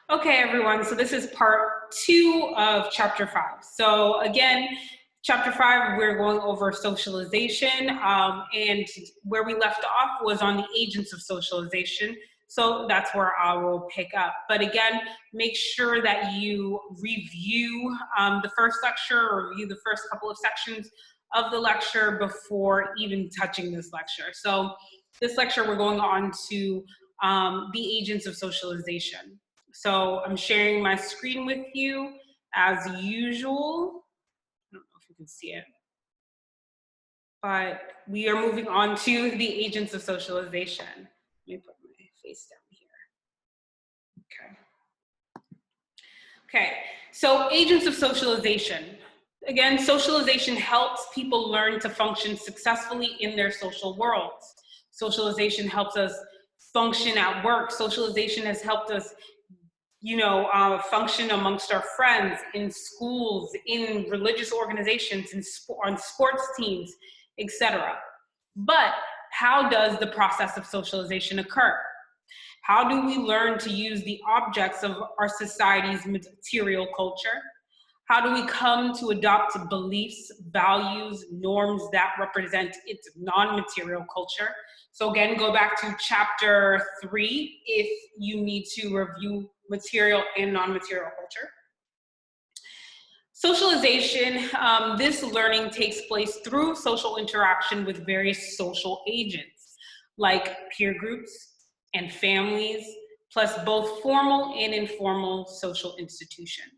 Okay, everyone, so this is part 2 of chapter 5. So again, chapter 5, we're going over socialization, and where we left off was on the agents of socialization. So that's where I will pick up. But again, make sure that you review the first lecture or review the first couple of sections of the lecture before even touching this lecture. So this lecture, we're going on to the agents of socialization. So I'm sharing my screen with you as usual. I don't know if you can see it, but we are moving on to the agents of socialization. Let me put my face down here. Okay, so agents of socialization. Again, socialization helps people learn to function successfully in their social worlds. Socialization helps us function at work. Socialization has helped us function amongst our friends, in schools, in religious organizations, on sports teams, etc. But how does the process of socialization occur? How do we learn to use the objects of our society's material culture? How do we come to adopt beliefs, values, norms that represent its non-material culture? So again, go back to chapter 3 if you need to review material and non-material culture. Socialization, this learning takes place through social interaction with various social agents, like peer groups and families, plus both formal and informal social institutions.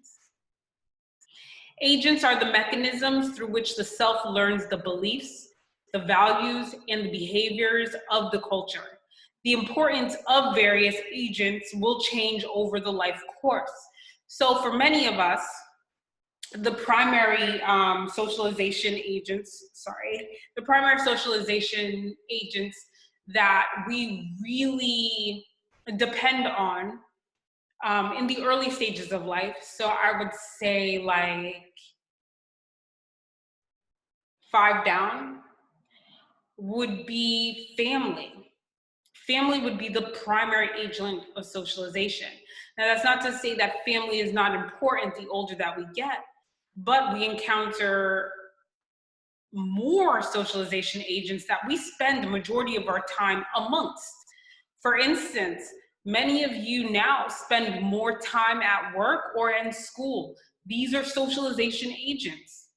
Agents are the mechanisms through which the self learns the beliefs, the values, and the behaviors of the culture. The importance of various agents will change over the life course. So for many of us, the primary socialization agents that we really depend on in the early stages of life. So I would say like 5 down would be family. Family would be the primary agent of socialization. Now, that's not to say that family is not important the older that we get, but we encounter more socialization agents that we spend the majority of our time amongst. For instance, many of you now spend more time at work or in school. These are socialization agents.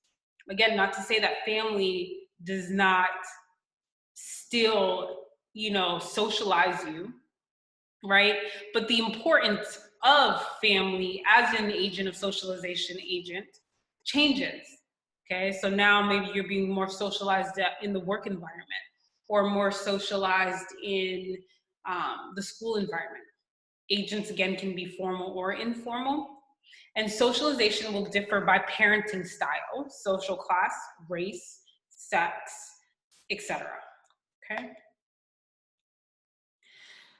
Again, not to say that family does not still, socialize you, right? But the importance of family as an agent of socialization agent changes. Okay, so now maybe you're being more socialized in the work environment or more socialized in the school environment. Agents, again, can be formal or informal. And socialization will differ by parenting style, social class, race, sex, etc. Okay?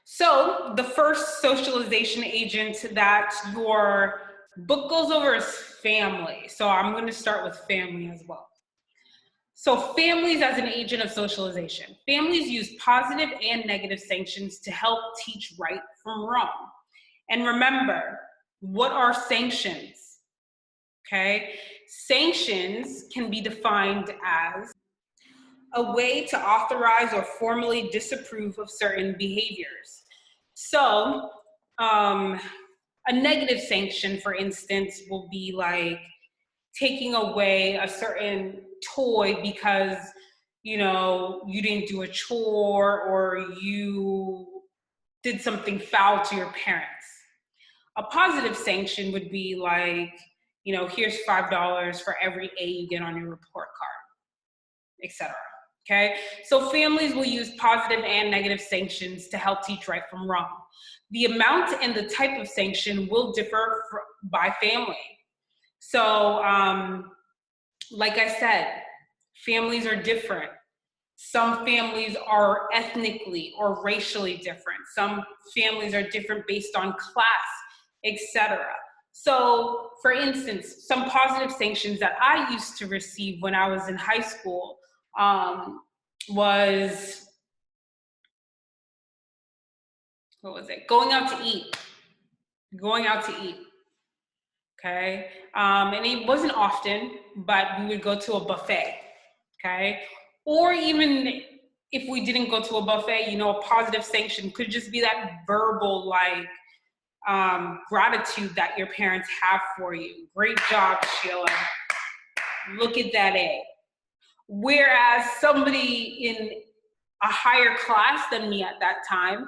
So the first socialization agent that your book goes over is family. So I'm going to start with family as well. So families as an agent of socialization. Families use positive and negative sanctions to help teach right from wrong. And remember, what are sanctions? Okay, sanctions can be defined as a way to authorize or formally disapprove of certain behaviors. So, a negative sanction, for instance, will be like taking away a certain toy because, you didn't do a chore or you did something foul to your parents. A positive sanction would be like, here's $5 for every A you get on your report card, etc. Okay, so families will use positive and negative sanctions to help teach right from wrong. The amount and the type of sanction will differ by family. So, like I said, families are different. Some families are ethnically or racially different. Some families are different based on class, etc. So, for instance, some positive sanctions that I used to receive when I was in high school was, going out to eat. going out to eat. Okay, and it wasn't often, but we would go to a buffet. Okay, or even if we didn't go to a buffet, you know, a positive sanction could just be that verbal, like, gratitude that your parents have for you. Great job, Sheila. Look at that A. Whereas somebody in a higher class than me at that time,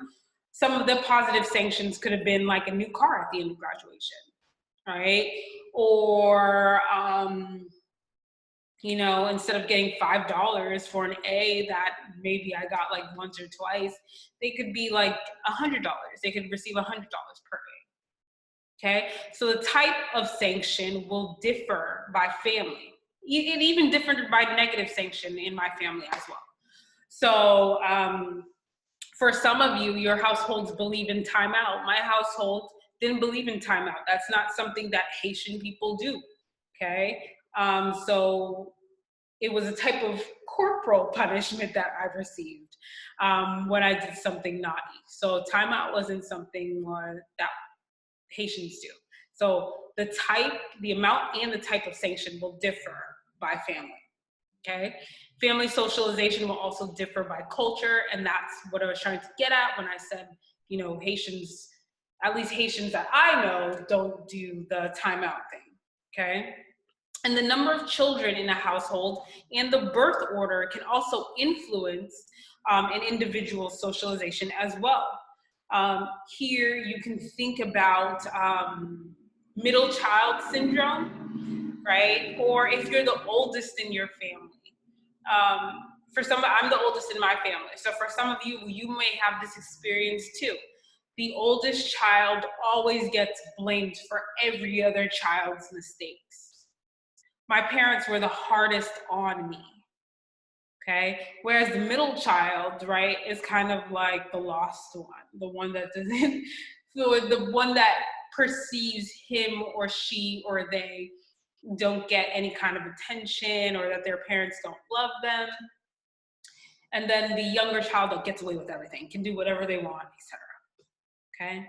some of the positive sanctions could have been like a new car at the end of graduation, right? Or, you know, instead of getting $5 for an A that maybe I got like once or twice, they could be like $100. They could receive $100 per A. Okay, so the type of sanction will differ by family. It even differed by negative sanction in my family as well. So for some of you, your households believe in timeout. My household didn't believe in timeout. That's not something that Haitian people do. Okay, so it was a type of corporal punishment that I received when I did something naughty. So timeout wasn't something that Haitians do. So the type, the amount, and the type of sanction will differ by family. Okay, family socialization will also differ by culture, and that's what I was trying to get at when I said, you know, Haitians, at least Haitians that I know, don't do the timeout thing. Okay, and the number of children in a household and the birth order can also influence an individual's socialization as well. Here you can think about middle child syndrome, right? Or if you're the oldest in your family. For some, I'm the oldest in my family. So for some of you, you may have this experience too. The oldest child always gets blamed for every other child's mistakes. My parents were the hardest on me. Okay, whereas the middle child, right, is kind of like the lost one, the one that doesn't, the one that perceives him or she or they don't get any kind of attention, or that their parents don't love them. And then the younger child that gets away with everything, can do whatever they want, etc. Okay,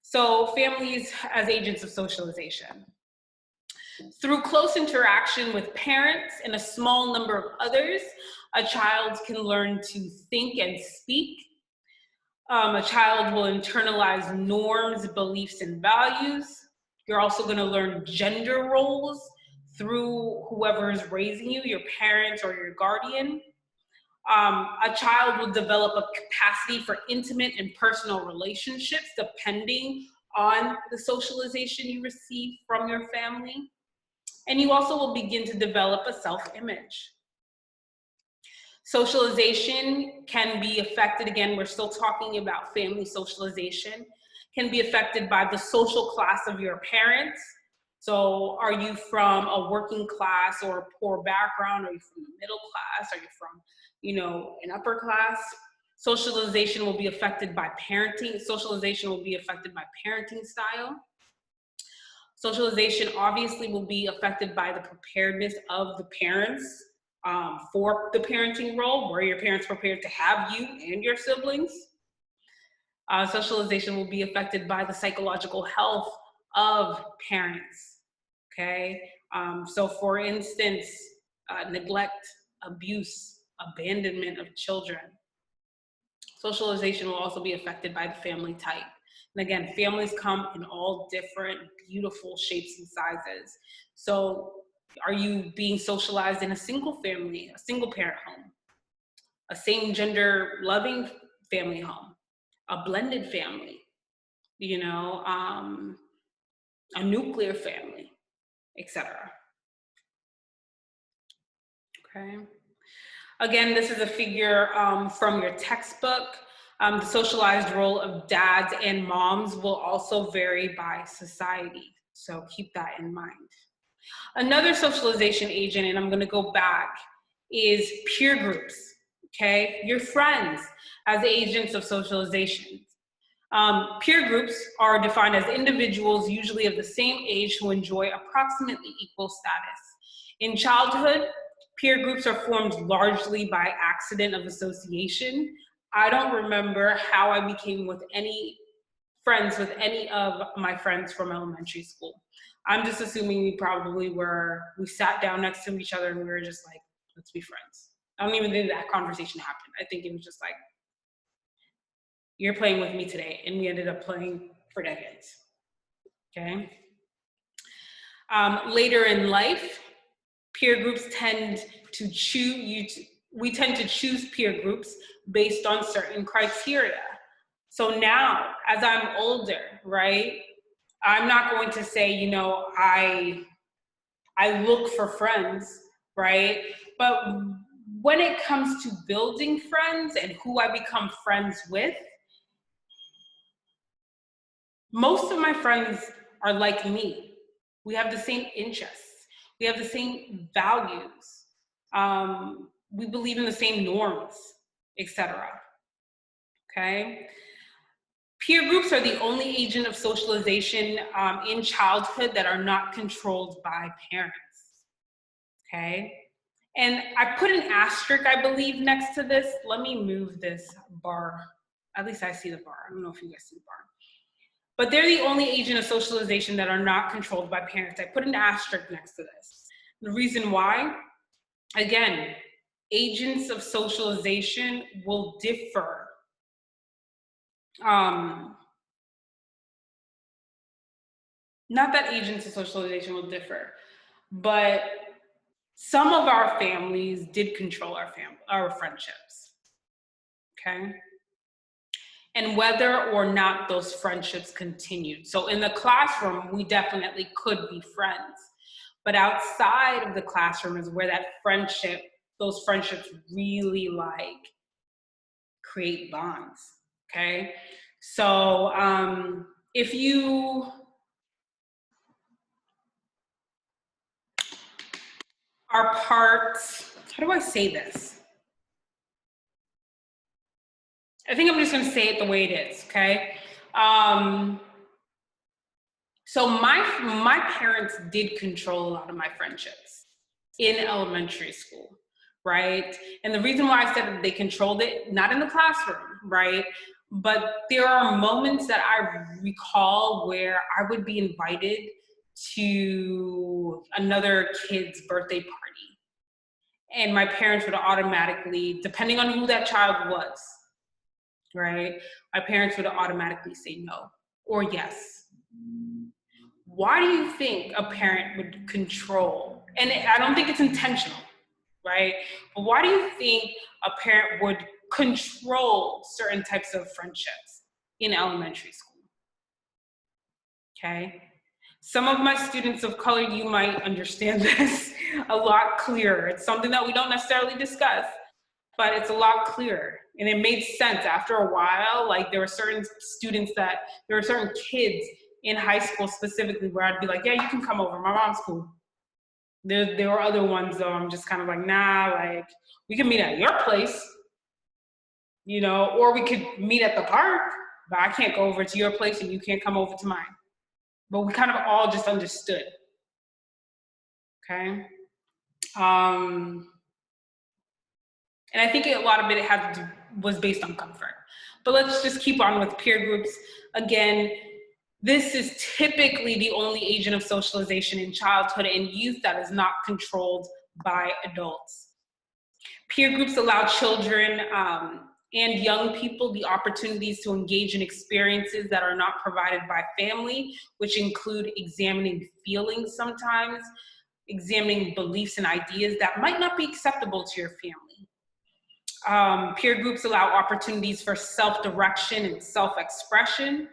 so families as agents of socialization. Through close interaction with parents and a small number of others, a child can learn to think and speak. A child will internalize norms, beliefs, and values. You're also going to learn gender roles through whoever is raising you, your parents or your guardian. A child will develop a capacity for intimate and personal relationships depending on the socialization you receive from your family. And you also will begin to develop a self-image. Socialization can be affected, again, we're still talking about family socialization, can be affected by the social class of your parents. So are you from a working class or a poor background? Are you from the middle class? Are you from, you know, an upper class? Socialization will be affected by parenting. Socialization will be affected by parenting style. Socialization obviously will be affected by the preparedness of the parents for the parenting role. Were your parents prepared to have you and your siblings? Socialization will be affected by the psychological health of parents, okay? So for instance, neglect, abuse, abandonment of children. Socialization will also be affected by the family type. And again, families come in all different beautiful shapes and sizes. So are you being socialized in a single family, a single parent home, a same gender loving family home, a blended family, you know, a nuclear family, etc. Okay. Again, this is a figure from your textbook. The socialized role of dads and moms will also vary by society. So keep that in mind. Another socialization agent, and I'm going to go back, is peer groups. Okay, your friends as agents of socialization. Peer groups are defined as individuals, usually of the same age, who enjoy approximately equal status. In childhood, peer groups are formed largely by accident of association. I don't remember how I became with any friends with any of my friends from elementary school. I'm just assuming we sat down next to each other and we were just like, let's be friends. I don't even think that conversation happened. I think it was just like, you're playing with me today. And we ended up playing for decades, okay? Later in life, peer groups tend to we tend to choose peer groups based on certain criteria. So now, as I'm older, right, I'm not going to say, you know, I look for friends, right? But when it comes to building friends and who I become friends with, most of my friends are like me. We have the same interests. We have the same values. We believe in the same norms, etc. Okay? Peer groups are the only agent of socialization in childhood that are not controlled by parents. Okay? And I put an asterisk, I believe, next to this. Let me move this bar. At least I see the bar. I don't know if you guys see the bar. But they're the only agent of socialization that are not controlled by parents. I put an asterisk next to this. The reason why, again, agents of socialization will differ. Not that agents of socialization will differ, but some of our families did control our friendships, okay? And whether or not those friendships continued. So in the classroom, we definitely could be friends. But outside of the classroom is where those friendships really like create bonds, okay? So if you are part, how do I say this? I think I'm just gonna say it the way it is, okay? So my parents did control a lot of my friendships in elementary school, right? And the reason why I said that they controlled it, not in the classroom, right? But there are moments that I recall where I would be invited to another kid's birthday party. And my parents would automatically, depending on who that child was, right? My parents would automatically say no or yes. Why do you think a parent would control? And I don't think it's intentional, right? But why do you think a parent would control certain types of friendships in elementary school? Okay. Some of my students of color, you might understand this a lot clearer. It's something that we don't necessarily discuss, but it's a lot clearer. And it made sense after a while. Like there were certain kids in high school specifically where I'd be like, yeah, you can come over. My mom's cool. There were other ones though, I'm just kind of like, nah, like we can meet at your place, you know, or we could meet at the park, but I can't go over to your place and you can't come over to mine. But we kind of all just understood, okay? And I think a lot of it was based on comfort. But let's just keep on with peer groups. Again, this is typically the only agent of socialization in childhood and youth that is not controlled by adults. Peer groups allow children and young people the opportunities to engage in experiences that are not provided by family, which include examining feelings sometimes, examining beliefs and ideas that might not be acceptable to your family. Peer groups allow opportunities for self-direction and self-expression.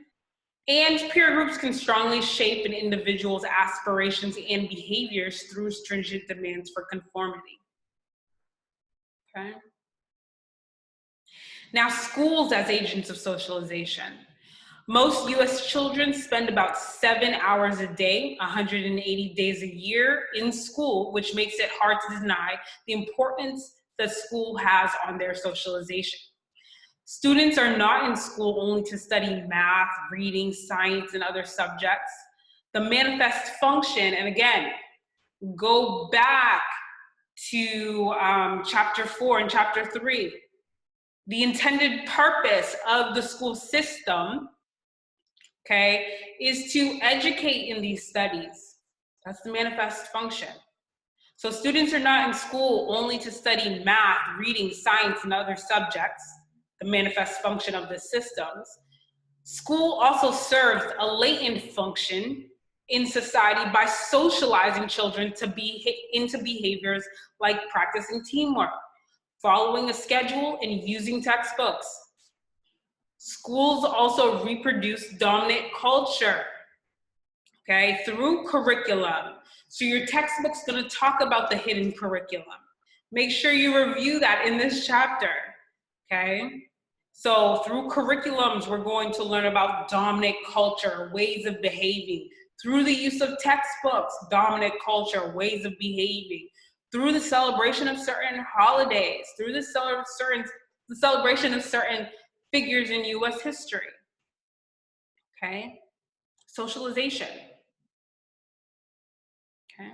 And peer groups can strongly shape an individual's aspirations and behaviors through stringent demands for conformity. Okay. Now, schools as agents of socialization. Most US children spend about 7 hours a day, 180 days a year in school, which makes it hard to deny the importance that school has on their socialization. Students are not in school only to study math, reading, science, and other subjects. The manifest function, and again, go back to chapter 4 and chapter 3. The intended purpose of the school system okay, is to educate in these studies. That's the manifest function. So students are not in school only to study math, reading, science, and other subjects, the manifest function of the systems. School also serves a latent function in society by socializing children into behaviors like practicing teamwork, following a schedule, and using textbooks. Schools also reproduce dominant culture, okay, through curriculum. So your textbook's gonna talk about the hidden curriculum. Make sure you review that in this chapter, okay? So through curriculums, we're going to learn about dominant culture, ways of behaving. Through the use of textbooks, dominant culture, ways of behaving. Through the celebration of certain holidays, through the celebration of certain figures in US history, okay? Socialization, okay?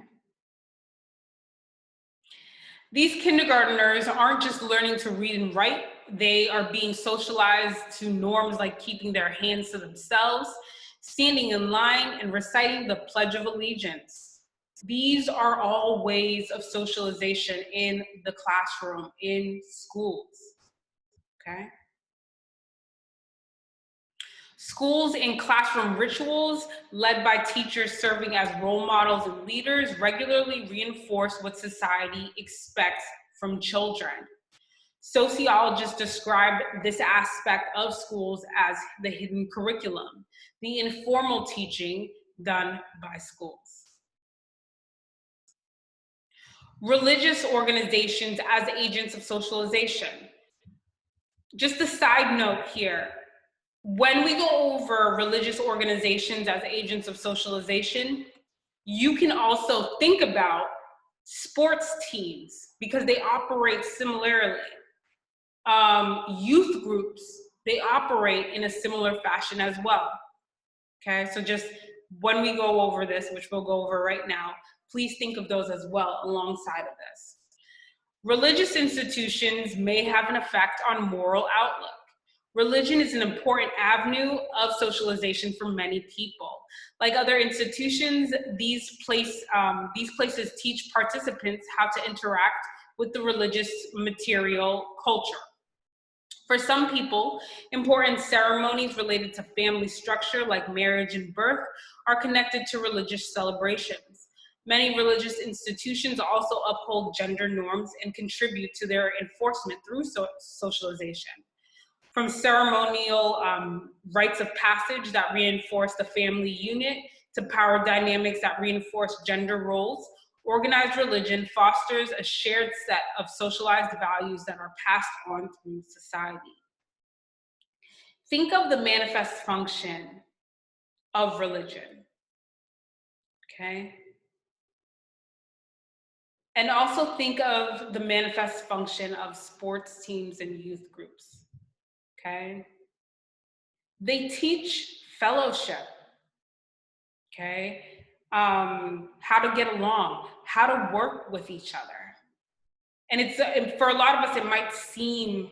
These kindergartners aren't just learning to read and write, they are being socialized to norms like keeping their hands to themselves, standing in line, and reciting the Pledge of Allegiance. These are all ways of socialization in the classroom, in schools, okay? Schools and classroom rituals, led by teachers serving as role models and leaders, regularly reinforce what society expects from children. Sociologists describe this aspect of schools as the hidden curriculum, the informal teaching done by schools. Religious organizations as agents of socialization. Just a side note here, when we go over religious organizations as agents of socialization, you can also think about sports teams because they operate similarly. Youth groups, they operate in a similar fashion as well. Okay, so just when we go over this, which we'll go over right now, please think of those as well alongside of this. Religious institutions may have an effect on moral outlook. Religion is an important avenue of socialization for many people. Like other institutions, these places teach participants how to interact with the religious material culture. For some people, important ceremonies related to family structure like marriage and birth are connected to religious celebrations. Many religious institutions also uphold gender norms and contribute to their enforcement through socialization. From ceremonial rites of passage that reinforce the family unit to power dynamics that reinforce gender roles, organized religion fosters a shared set of socialized values that are passed on through society. Think of the manifest function of religion, okay? And also think of the manifest function of sports teams and youth groups, okay? They teach fellowship, okay? How to get along, how to work with each other. And for a lot of us, it might seem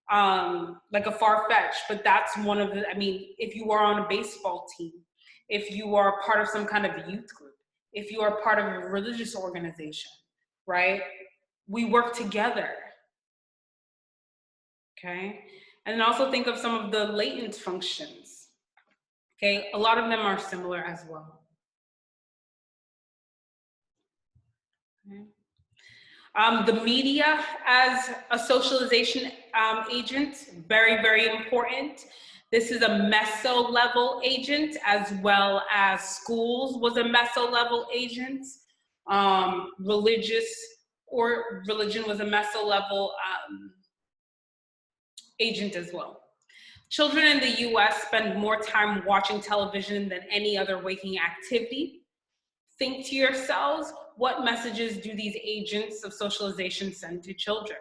like a far-fetched, but that's one of the, I mean, if you are on a baseball team, if you are part of some kind of youth group, if you are part of a religious organization, right? We work together, okay? And then also think of some of the latent functions, okay? A lot of them are similar as well. Okay. The media as a socialization agent, very, very important. This is a meso-level agent as well as schools was a meso-level agent. Religion was a meso-level agent as well. Children in the US spend more time watching television than any other waking activity. Think to yourselves, what messages do these agents of socialization send to children?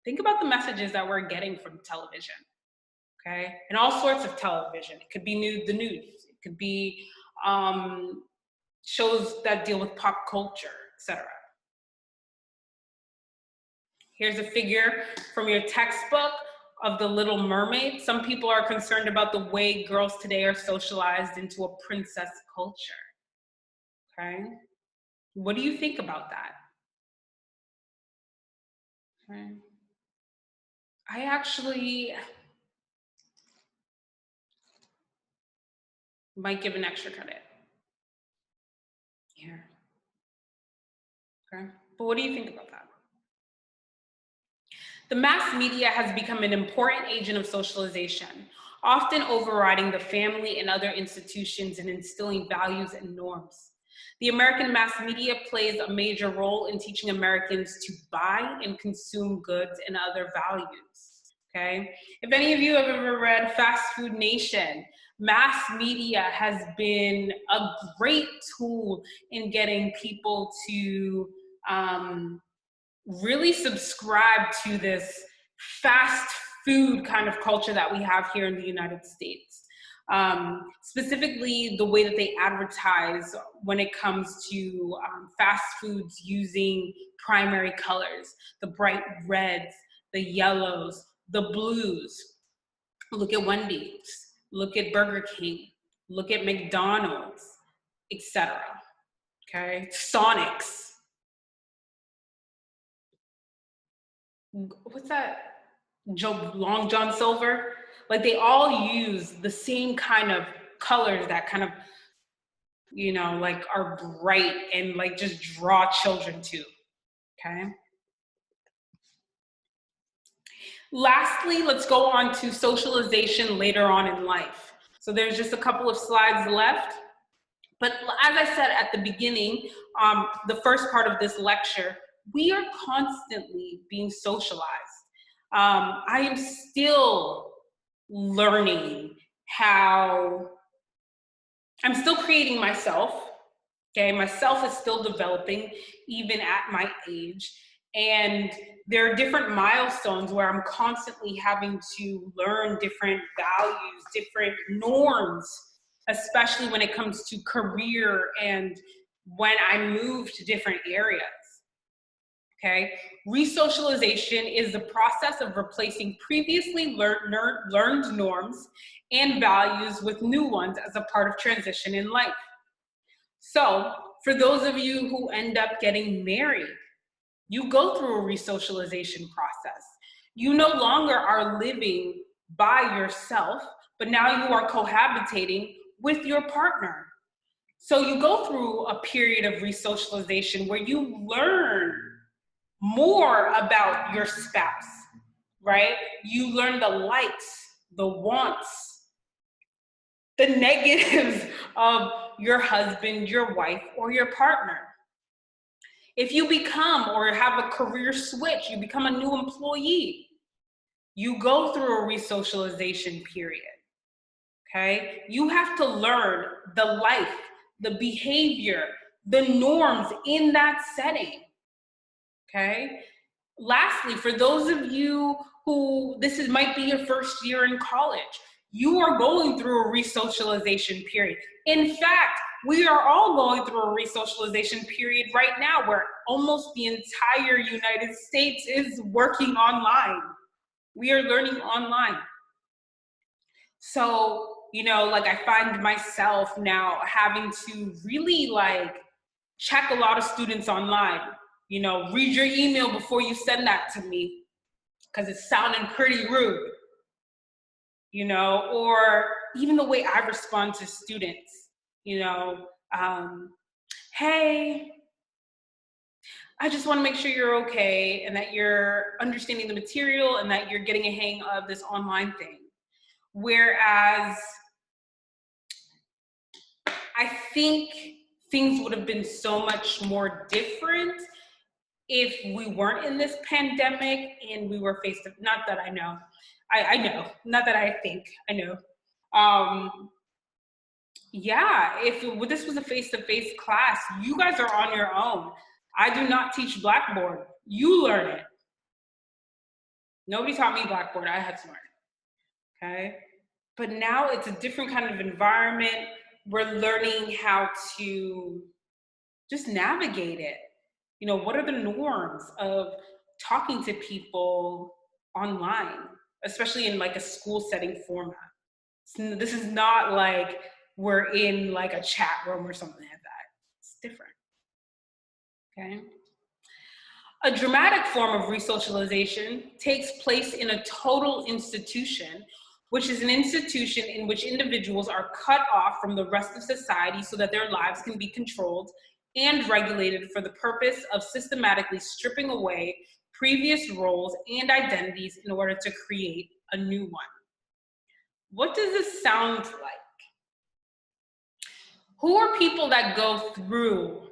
Think about the messages that we're getting from television, okay? And all sorts of television. It could be the news. It could be shows that deal with pop culture, etc. Here's a figure from your textbook of The Little Mermaid. Some people are concerned about the way girls today are socialized into a princess culture. Okay? What do you think about that? Okay. I actually might give an extra credit here. Okay. But what do you think about that? The mass media has become an important agent of socialization, often overriding the family and other institutions and instilling values and norms. The American mass media plays a major role in teaching Americans to buy and consume goods and other values. Okay? If any of you have ever read Fast Food Nation, mass media has been a great tool in getting people to really subscribe to this fast food kind of culture that we have here in the United States. Specifically, the way that they advertise when it comes to fast foods using primary colors, the bright reds, the yellows, the blues. Look at Wendy's, look at Burger King, look at McDonald's, etc. Okay, Sonic's. What's that? Long John Silver. Like they all use the same kind of colors that kind of, like are bright and like just draw children to. Okay. Lastly, let's go on to socialization later on in life. So there's just a couple of slides left. But as I said at the beginning, the first part of this lecture, we are constantly being socialized. I am still learning I'm still creating myself. Okay, myself is still developing even at my age. And there are different milestones where I'm constantly having to learn different values, different norms, especially when it comes to career and when I move to different areas. Okay, resocialization is the process of replacing previously learned norms and values with new ones as a part of transition in life. So, for those of you who end up getting married, you go through a resocialization process. You no longer are living by yourself, but now you are cohabitating with your partner. So you go through a period of resocialization where you learn more about your spouse, right? You learn the likes, the wants, the negatives of your husband, your wife, or your partner. If you become or have a career switch, you become a new employee, you go through a resocialization period, okay? You have to learn the life, the behavior, the norms in that setting, okay? Lastly, for those of you who might be your first year in college, you are going through a resocialization period. In fact, we are all going through a resocialization period right now where almost the entire United States is working online. We are learning online. So, I find myself now having to really check a lot of students online. Read your email before you send that to me because it's sounding pretty rude. Or even the way I respond to students, hey, I just want to make sure you're okay and that you're understanding the material and that you're getting a hang of this online thing. Whereas I think things would have been so much more different if we weren't in this pandemic and we were not that I know, I know, not that I think, I know. If this was a face-to-face class, you guys are on your own. I do not teach Blackboard. You learn it. Nobody taught me Blackboard. I had to learn it, okay? But now it's a different kind of environment. We're learning how to just navigate it. What are the norms of talking to people online? especially in like a school setting format. This is not like we're in like a chat room or something like that. It's different, okay? A dramatic form of resocialization takes place in a total institution, which is an institution in which individuals are cut off from the rest of society so that their lives can be controlled and regulated for the purpose of systematically stripping away previous roles and identities in order to create a new one. What does this sound like? Who are people that go through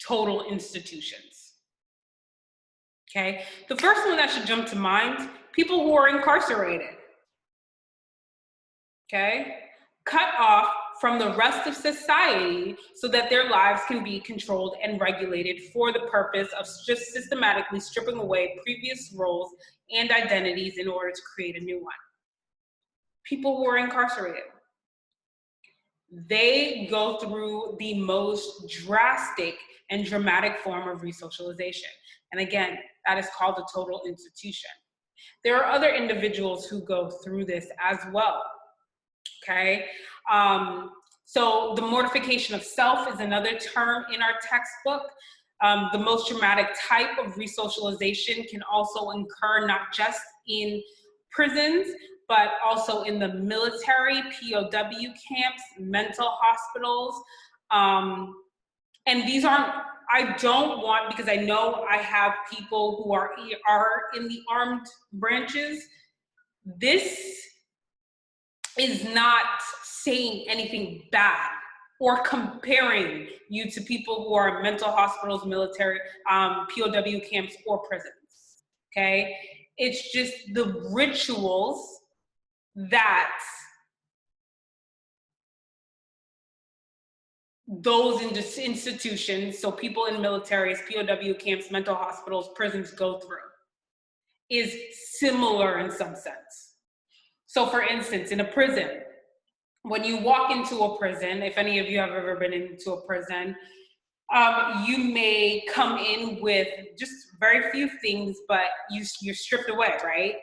total institutions? Okay, the first one that should jump to mind, people who are incarcerated. Okay, cut off from the rest of society so that their lives can be controlled and regulated for the purpose of just systematically stripping away previous roles and identities in order to create a new one. People who are incarcerated, they go through the most drastic and dramatic form of resocialization. And again, that is called a total institution. There are other individuals who go through this as well, okay? So the mortification of self is another term in our textbook. The most dramatic type of resocialization can also occur not just in prisons, but also in the military, POW camps, mental hospitals. And these aren't, I don't want, because I know I have people who are in the armed branches. This is not saying anything bad or comparing you to people who are in mental hospitals, military, POW camps, or prisons, okay? It's just the rituals that those institutions, so people in militaries, POW camps, mental hospitals, prisons go through, is similar in some sense. So for instance, in a prison, when you walk into a prison, if any of you have ever been into a prison, you may come in with just very few things, but you're stripped away, right?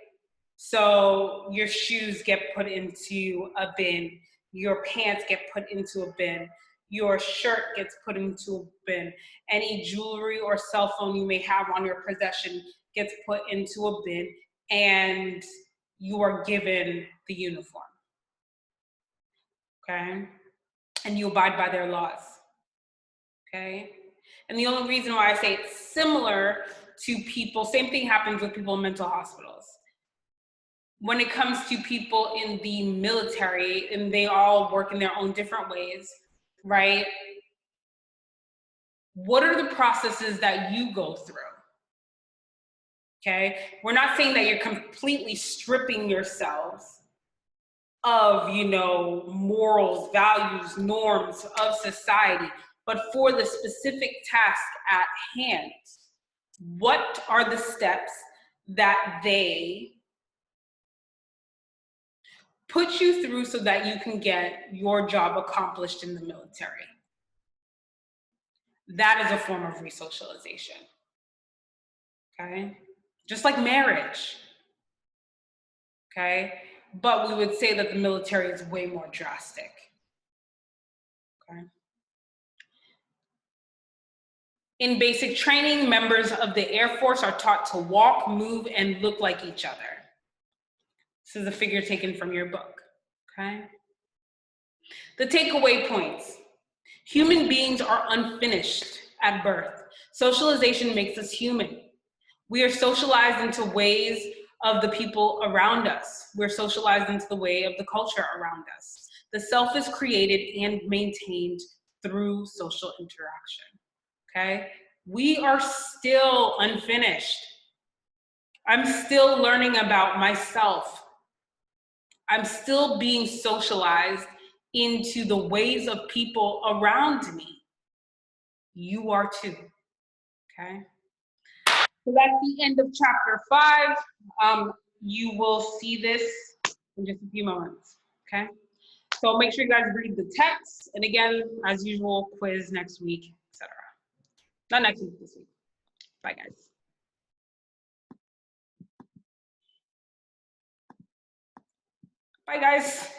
So your shoes get put into a bin, your pants get put into a bin, your shirt gets put into a bin, any jewelry or cell phone you may have on your possession gets put into a bin, and you are given the uniform, okay? And you abide by their laws, okay? And the only reason why I say it's similar to people, same thing happens with people in mental hospitals. When it comes to people in the military, and they all work in their own different ways, right? What are the processes that you go through? Okay, we're not saying that you're completely stripping yourselves of, you know, morals, values, norms of society, but for the specific task at hand, what are the steps that they put you through so that you can get your job accomplished in the military? That is a form of resocialization, okay? Just like marriage, okay? But we would say that the military is way more drastic, okay? In basic training, members of the Air Force are taught to walk, move, and look like each other. This is a figure taken from your book, okay? The takeaway points. Human beings are unfinished at birth. Socialization makes us human. We are socialized into ways of the people around us. We're socialized into the way of the culture around us. The self is created and maintained through social interaction, okay? We are still unfinished. I'm still learning about myself. I'm still being socialized into the ways of people around me. You are too, okay? So that's the end of chapter 5. You will see this in just a few moments, okay? So make sure you guys read the text. And again, as usual, quiz next week, etc. Not next week, this week. Bye, guys. Bye, guys.